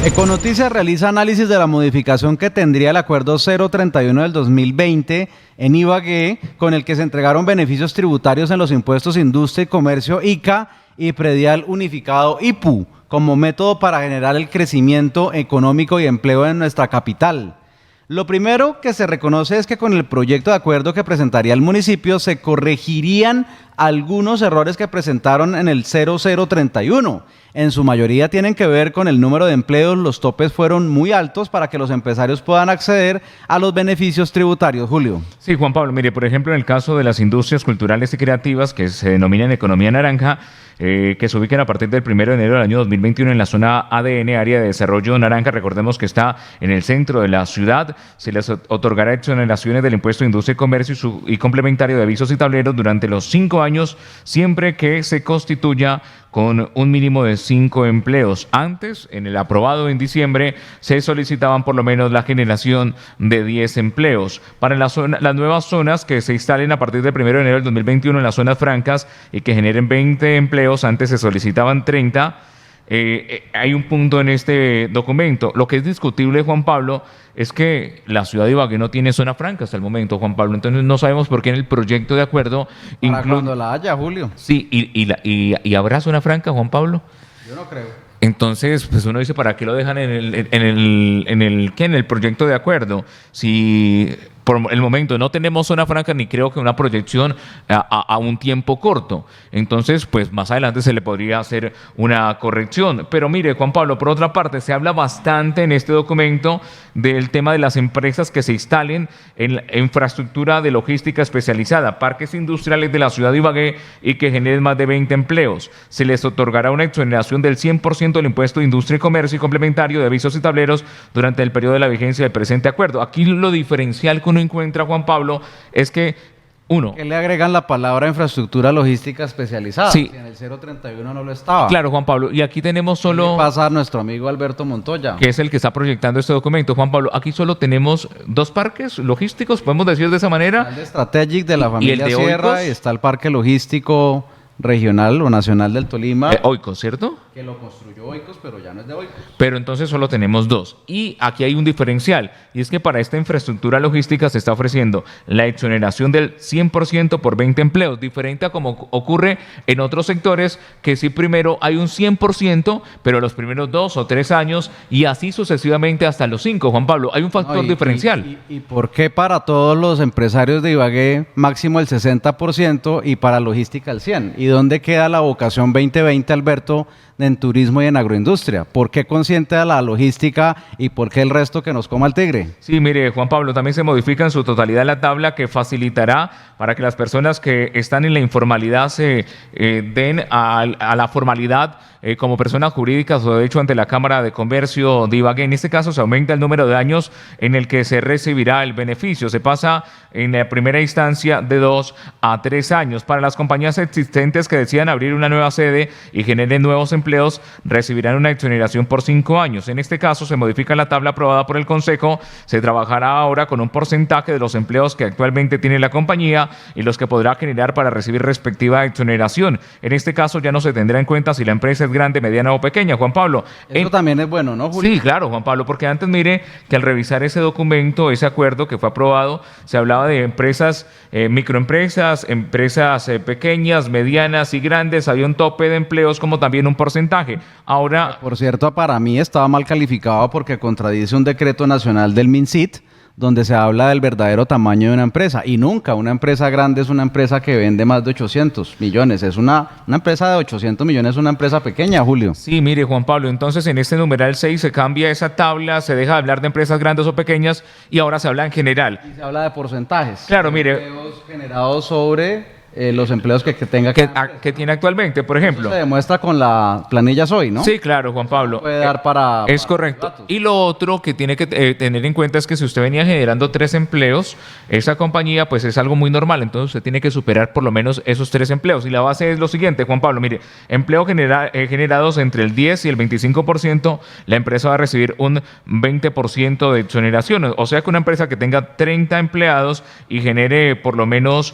Econoticias realiza análisis de la modificación que tendría el acuerdo 031 del 2020 en Ibagué, con el que se entregaron beneficios tributarios en los impuestos Industria y Comercio ICA y Predial Unificado IPU, como método para generar el crecimiento económico y empleo en nuestra capital. Lo primero que se reconoce es que con el proyecto de acuerdo que presentaría el municipio se corregirían algunos errores que presentaron en el 0031. En su mayoría tienen que ver con el número de empleos. Los topes fueron muy altos para que los empresarios puedan acceder a los beneficios tributarios. Julio. Sí, Juan Pablo, mire, por ejemplo, en el caso de las industrias culturales y creativas que se denominan economía naranja, que se ubiquen a partir del 1 de enero del año 2021 en la zona ADN, Área de Desarrollo Naranja, recordemos que está en el centro de la ciudad, se les otorgará exoneraciones del impuesto de industria y comercio y complementario de avisos y tableros durante los 5 años, siempre que se constituya con un mínimo de 5 empleos. Antes, en el aprobado en diciembre, se solicitaban por lo menos la generación de 10 empleos. Para las nuevas zonas que se instalen a partir del 1 de enero del 2021 en las zonas francas y que generen 20 empleos, antes se solicitaban 30. Hay un punto en este documento. Lo que es discutible, Juan Pablo, es que la ciudad de Ibagué no tiene zona franca hasta el momento, Juan Pablo. Entonces no sabemos por qué en el proyecto de acuerdo Cuando la haya, Julio. Sí, y ¿habrá zona franca, Juan Pablo? Yo no creo. Entonces, pues uno dice, ¿para qué lo dejan en el proyecto de acuerdo? Si por el momento no tenemos zona franca ni creo que una proyección a un tiempo corto. Entonces, pues más adelante se le podría hacer una corrección. Pero mire, Juan Pablo, por otra parte, se habla bastante en este documento del tema de las empresas que se instalen en la infraestructura de logística especializada, parques industriales de la ciudad de Ibagué y que generen más de 20 empleos. Se les otorgará una exoneración del 100% del impuesto de industria y comercio y complementario de avisos y tableros durante el periodo de la vigencia del presente acuerdo. Aquí lo diferencial que uno encuentra, Juan Pablo, es que que le agregan la palabra infraestructura logística especializada. Sí. Si en el 031 no lo estaba. Claro, Juan Pablo, y aquí tenemos solo... ¿Qué le pasa a nuestro amigo Alberto Montoya? Que es el que está proyectando este documento, Juan Pablo. Aquí solo tenemos 2 parques logísticos, podemos decir de esa manera. El de Strategic de la familia el de Sierra Oikos. y está el Parque Logístico Regional o Nacional del Tolima. Oikos, ¿cierto? Que lo construyó Oikos, pero ya no es de Oikos. Pero entonces solo tenemos 2. Y aquí hay un diferencial, y es que para esta infraestructura logística se está ofreciendo la exoneración del 100% por 20 empleos, diferente a como ocurre en otros sectores, que sí primero hay un 100%, pero los primeros 2 o 3 años, y así sucesivamente hasta los 5, Juan Pablo. Hay un factor diferencial. ¿Y por qué para todos los empresarios de Ibagué máximo el 60% y para logística el 100%? ¿Y dónde queda la vocación 2020, Alberto, en turismo y en agroindustria? ¿Por qué consciente a la logística y por qué el resto que nos coma el tigre? Sí, mire, Juan Pablo, también se modifica en su totalidad la tabla que facilitará para que las personas que están en la informalidad se den a la formalidad como personas jurídicas o de hecho ante la Cámara de Comercio de Ibagué. En este caso se aumenta el número de años en el que se recibirá el beneficio. Se pasa en la primera instancia de 2 a 3 años. Para las compañías existentes que decidan abrir una nueva sede y generen nuevos empleos, recibirán una exoneración por 5 años. En este caso se modifica la tabla aprobada por el Consejo. Se trabajará ahora con un porcentaje de los empleos que actualmente tiene la compañía y los que podrá generar para recibir respectiva exoneración. En este caso ya no se tendrá en cuenta si la empresa es grande, mediana o pequeña, Juan Pablo. Eso también es bueno, ¿no, Julio? Sí, claro, Juan Pablo, porque antes mire que al revisar ese documento, ese acuerdo que fue aprobado, se hablaba de empresas, microempresas, empresas pequeñas, medianas y grandes, había un tope de empleos como también un porcentaje. Ahora... Por cierto, para mí estaba mal calificado porque contradice un decreto nacional del MINCIT, donde se habla del verdadero tamaño de una empresa. Y nunca una empresa grande es una empresa que vende más de 800 millones. Es una empresa de 800 millones, es una empresa pequeña, Julio. Sí, mire, Juan Pablo, entonces en este numeral 6 se cambia esa tabla, se deja de hablar de empresas grandes o pequeñas y ahora se habla en general. Y se habla de porcentajes. Claro, mire. Empleos generados sobre los empleos que tenga que tiene actualmente, por ejemplo. Eso se demuestra con la planilla SOI, ¿no? Sí, claro, Juan Pablo. Puede dar para... Es correcto. Y lo otro que tiene que tener en cuenta es que si usted venía generando 3 empleos, esa compañía pues es algo muy normal, entonces usted tiene que superar por lo menos esos 3 empleos. Y la base es lo siguiente, Juan Pablo, mire, empleo generados entre el 10 y el 25%, la empresa va a recibir un 20% de exoneración. O sea que una empresa que tenga 30 empleados y genere por lo menos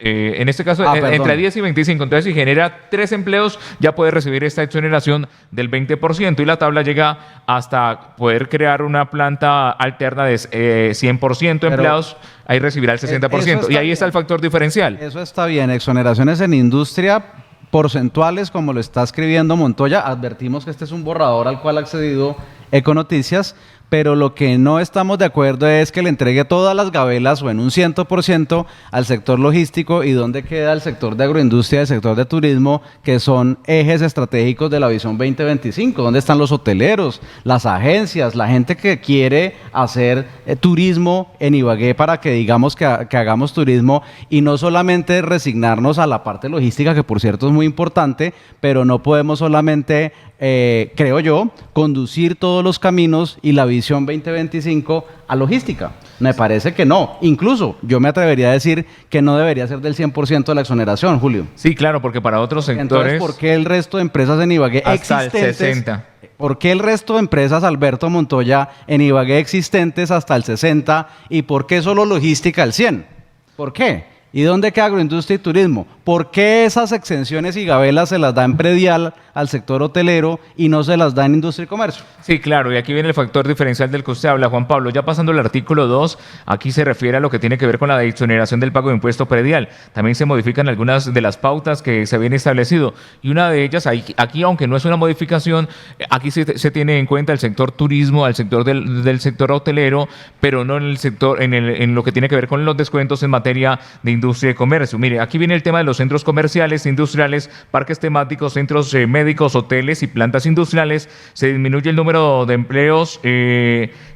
En este caso, entre 10 y 25. Entonces, si genera 3 empleos, ya puede recibir esta exoneración del 20%. Y la tabla llega hasta poder crear una planta alterna de 100% empleados. Ahí recibirá el 60%. Y ahí está el factor diferencial. Eso está bien. Exoneraciones en industria porcentuales, como lo está escribiendo Montoya. Advertimos que este es un borrador al cual ha accedido Econoticias, pero lo que no estamos de acuerdo es que le entregue todas las gabelas o en un 100% al sector logístico. ¿Y dónde queda el sector de agroindustria y el sector de turismo, que son ejes estratégicos de la visión 2025? ¿Dónde están los hoteleros, las agencias, la gente que quiere hacer turismo en Ibagué para que digamos que hagamos turismo y no solamente resignarnos a la parte logística, que por cierto es muy importante, pero no podemos solamente, creo yo, conducir todos los caminos y la visión 2025 a logística? Me parece que no. Incluso yo me atrevería a decir que no debería ser del 100% de la exoneración, Julio. Sí, claro, porque para otros sectores... Entonces, ¿por qué el resto de empresas en Ibagué hasta existentes... el 60%? ¿Por qué el resto de empresas, Alberto Montoya, en Ibagué existentes hasta el 60%? ¿Y por qué solo logística al 100%? ¿Por qué? ¿Y dónde queda agroindustria y turismo? ¿Por qué esas exenciones y gabelas se las da en predial al sector hotelero y no se las da en industria y comercio? Sí, claro, y aquí viene el factor diferencial del que usted habla, Juan Pablo. Ya pasando al artículo 2, aquí se refiere a lo que tiene que ver con la exoneración del pago de impuesto predial. También se modifican algunas de las pautas que se habían establecido. Y una de ellas, aquí aunque no es una modificación, aquí se tiene en cuenta el sector turismo, al sector del sector hotelero, pero no en el sector, en lo que tiene que ver con los descuentos en materia de industria y comercio. Mire, aquí viene el tema de los centros comerciales, industriales, parques temáticos, centros médicos, hoteles y plantas industriales. Se disminuye el número de empleos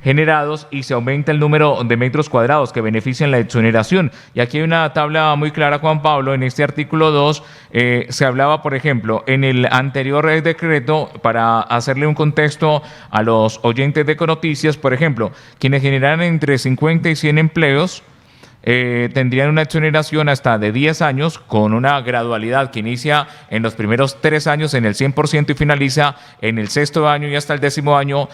generados y se aumenta el número de metros cuadrados que benefician la exoneración. Y aquí hay una tabla muy clara, Juan Pablo. En este artículo 2 se hablaba, por ejemplo, en el anterior decreto, para hacerle un contexto a los oyentes de Econoticias, por ejemplo, quienes generan entre 50 y 100 empleos, tendrían una exoneración hasta de 10 años con una gradualidad que inicia en los primeros 3 años en el 100% y finaliza en el 6º año y hasta el 10º año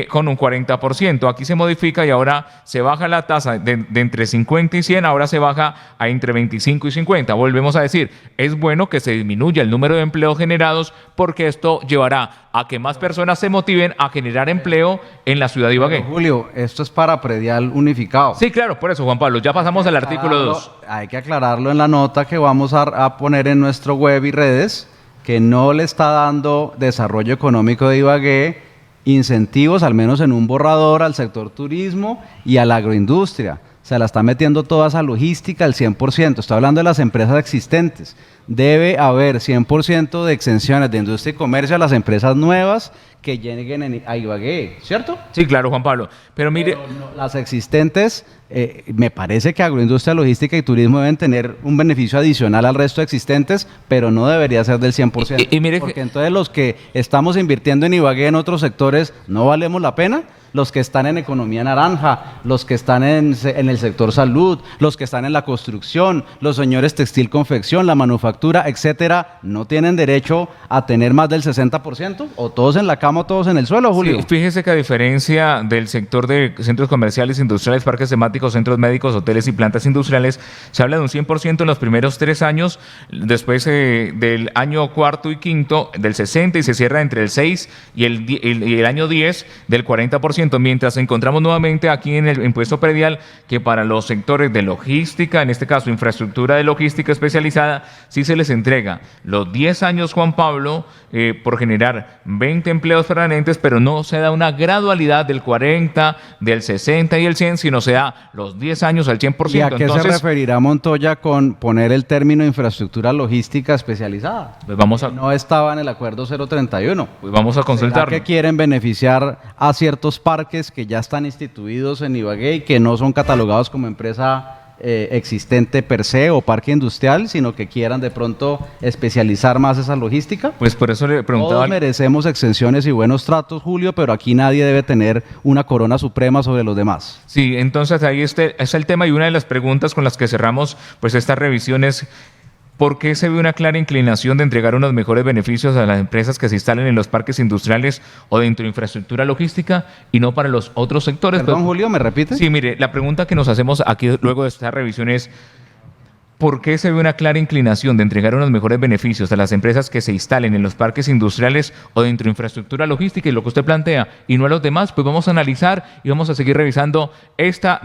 con un 40%. Aquí se modifica y ahora se baja la tasa de entre 50 y 100, ahora se baja a entre 25 y 50. Volvemos a decir, es bueno que se disminuya el número de empleos generados porque esto llevará a que más personas se motiven a generar empleo en la ciudad de Ibagué. Pero, Julio, esto es para predial unificado. Sí, claro, por eso, Juan Pablo, ya pasamos al artículo 2. Hay que aclararlo en la nota que vamos a poner en nuestro web y redes, que no le está dando desarrollo económico de Ibagué incentivos, al menos en un borrador, al sector turismo y a la agroindustria. Se la está metiendo toda esa logística al 100%. Estoy hablando de las empresas existentes. Debe haber 100% de exenciones de industria y comercio a las empresas nuevas que lleguen a Ibagué, ¿cierto? Sí, claro, Juan Pablo. Pero mire, las existentes, me parece que agroindustria, logística y turismo deben tener un beneficio adicional al resto de existentes, pero no debería ser del 100%. Y mire porque entonces los que estamos invirtiendo en Ibagué en otros sectores, ¿no valemos la pena? Los que están en economía naranja, los que están en el sector salud, los que están en la construcción, los señores textil, confección, la manufactura, etcétera, ¿no tienen derecho a tener más del 60%? ¿O todos en la cama o todos en el suelo, Julio? Sí, fíjese que a diferencia del sector de centros comerciales, industriales, parques temáticos, centros médicos, hoteles y plantas industriales, se habla de un 100% en los primeros 3 años, después del año 4º y 5º del 60% y se cierra entre el 6 y el año 10 del 40%. Mientras encontramos nuevamente aquí en el impuesto predial que para los sectores de logística, en este caso infraestructura de logística especializada, sí se les entrega los 10 años, Juan Pablo, por generar 20 empleos permanentes, pero no se da una gradualidad del 40, del 60 y el 100, sino se da los 10 años al 100%. ¿Y a qué se referirá Montoya con poner el término infraestructura logística especializada? Pues no estaba en el acuerdo 031. Pues vamos a consultarlo. ¿Será que quieren beneficiar a ciertos parques que ya están instituidos en Ibagué y que no son catalogados como empresa existente per se o parque industrial, sino que quieran de pronto especializar más esa logística? Pues por eso le preguntaba. Todos merecemos exenciones y buenos tratos, Julio, pero aquí nadie debe tener una corona suprema sobre los demás. Sí, entonces ahí es el tema y una de las preguntas con las que cerramos pues estas revisiones. ¿Por qué se ve una clara inclinación de entregar unos mejores beneficios a las empresas que se instalen en los parques industriales o dentro de infraestructura logística y no para los otros sectores? Perdón, Julio, ¿me repite? Sí, mire, la pregunta que nos hacemos aquí luego de esta revisión es ¿por qué se ve una clara inclinación de entregar unos mejores beneficios a las empresas que se instalen en los parques industriales o dentro de infraestructura logística y lo que usted plantea y no a los demás? Pues vamos a analizar y vamos a seguir revisando esta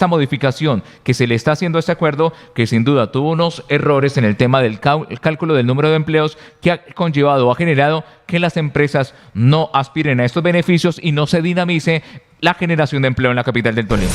modificación que se le está haciendo a este acuerdo, que sin duda tuvo unos errores en el tema del cálculo del número de empleos, que ha conllevado o ha generado que las empresas no aspiren a estos beneficios y no se dinamice la generación de empleo en la capital del Tolima.